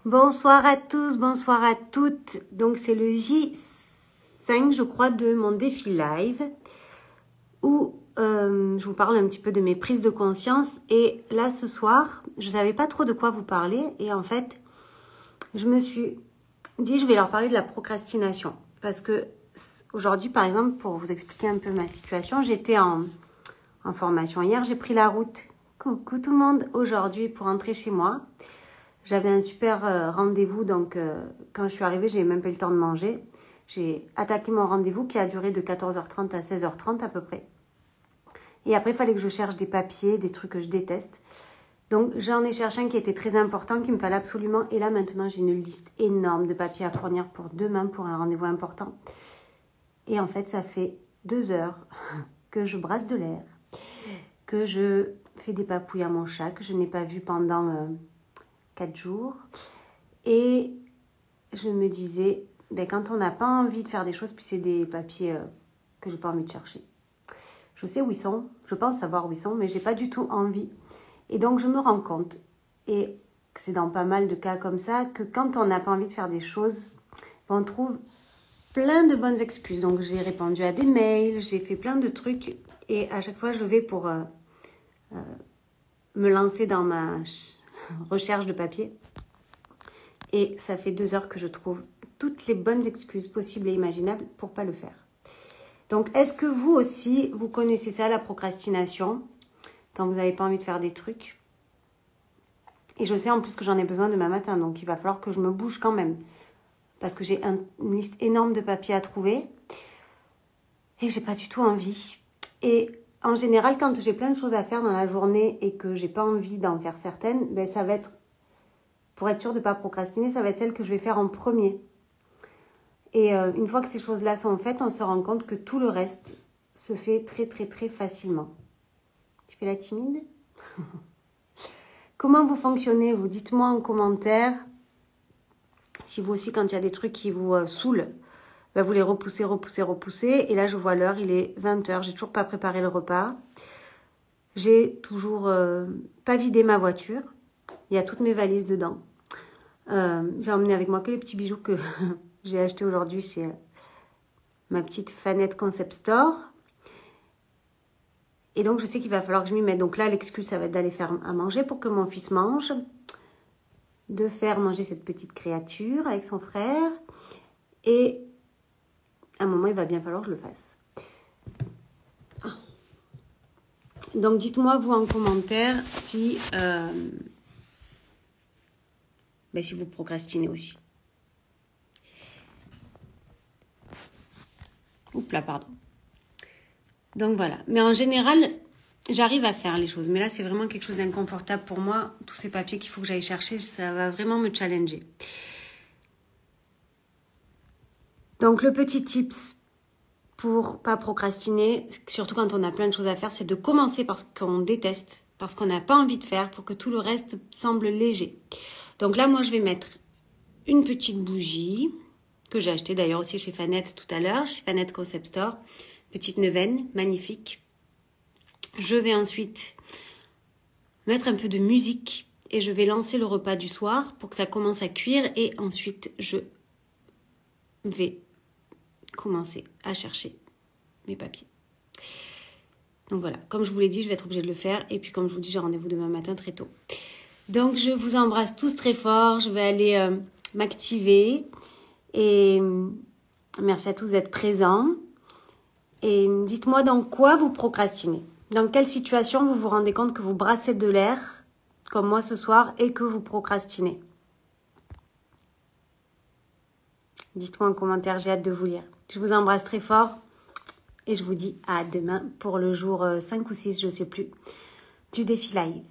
Bonsoir à tous, bonsoir à toutes. Donc c'est le J5, je crois, de mon défi live où je vous parle un petit peu de mes prises de conscience. Et là, ce soir, je ne savais pas trop de quoi vous parler. Et en fait, je me suis dit, je vais leur parler de la procrastination. Parce que aujourd'hui, par exemple, pour vous expliquer un peu ma situation, j'étais en formation hier, j'ai pris la route. Coucou tout le monde, aujourd'hui pour rentrer chez moi. J'avais un super rendez-vous, donc quand je suis arrivée, j'ai même pas eu le temps de manger. J'ai attaqué mon rendez-vous qui a duré de 14h30 à 16h30 à peu près. Et après, il fallait que je cherche des papiers, des trucs que je déteste. Donc, j'en ai cherché un qui était très important, qu'il me fallait absolument. Et là, maintenant, j'ai une liste énorme de papiers à fournir pour demain, pour un rendez-vous important. Et en fait, ça fait 2 heures que je brasse de l'air, que je fais des papouilles à mon chat, que je n'ai pas vu pendant 4 jours. Et je me disais, ben, quand on n'a pas envie de faire des choses, puis c'est des papiers que je n'ai pas envie de chercher. Je sais où ils sont, je pense savoir où ils sont, mais je n'ai pas du tout envie. Et donc, je me rends compte, et c'est dans pas mal de cas comme ça, que quand on n'a pas envie de faire des choses, on trouve plein de bonnes excuses. Donc, j'ai répondu à des mails, j'ai fait plein de trucs, et à chaque fois, je vais pour me lancer dans ma recherche de papier. Et ça fait 2 heures que je trouve toutes les bonnes excuses possibles et imaginables pour ne pas le faire. Donc, est-ce que vous aussi, vous connaissez ça, la procrastination, quand vous n'avez pas envie de faire des trucs? Et je sais en plus que j'en ai besoin demain matin, donc il va falloir que je me bouge quand même. Parce que j'ai une liste énorme de papiers à trouver et j'ai pas du tout envie. Et en général, quand j'ai plein de choses à faire dans la journée et que j'ai pas envie d'en faire certaines, ben ça va être, pour être sûre de ne pas procrastiner, ça va être celle que je vais faire en premier. Et une fois que ces choses-là sont faites, on se rend compte que tout le reste se fait très, très, très facilement. Tu fais la timide? Comment vous fonctionnez, vous? Dites-moi en commentaire. Si vous aussi, quand il y a des trucs qui vous saoulent, ben vous les repoussez. Et là, je vois l'heure, il est 20h. J'ai toujours pas préparé le repas. J'ai toujours pas vidé ma voiture. Il y a toutes mes valises dedans. J'ai emmené avec moi que les petits bijoux que j'ai achetés aujourd'hui chez ma petite Fanette Concept Store. Et donc, je sais qu'il va falloir que je m'y mette. Donc là, l'excuse, ça va être d'aller faire à manger pour que mon fils mange. De faire manger cette petite créature avec son frère. Et à un moment, il va bien falloir que je le fasse. Donc, dites-moi, vous, en commentaire, si vous procrastinez aussi. Oups là, pardon. Donc voilà. Mais en général, j'arrive à faire les choses. Mais là, c'est vraiment quelque chose d'inconfortable pour moi. Tous ces papiers qu'il faut que j'aille chercher, ça va vraiment me challenger. Donc, le petit tips pour pas procrastiner, surtout quand on a plein de choses à faire, c'est de commencer par ce qu'on déteste, parce qu'on n'a pas envie de faire, pour que tout le reste semble léger. Donc là, moi, je vais mettre une petite bougie, que j'ai achetée d'ailleurs aussi chez Fanette tout à l'heure, chez Fanette Concept Store. Petite neuvaine, magnifique. Je vais ensuite mettre un peu de musique et je vais lancer le repas du soir pour que ça commence à cuire. Et ensuite, je vais commencer à chercher mes papiers. Donc voilà, comme je vous l'ai dit, je vais être obligée de le faire. Et puis comme je vous dis, j'ai rendez-vous demain matin très tôt. Donc je vous embrasse tous très fort. Je vais aller m'activer. Et merci à tous d'être présents. Et dites-moi dans quoi vous procrastinez. Dans quelle situation vous vous rendez compte que vous brassez de l'air, comme moi ce soir, et que vous procrastinez. Dites-moi en commentaire, j'ai hâte de vous lire. Je vous embrasse très fort et je vous dis à demain pour le jour 5 ou 6, je ne sais plus, du défi live.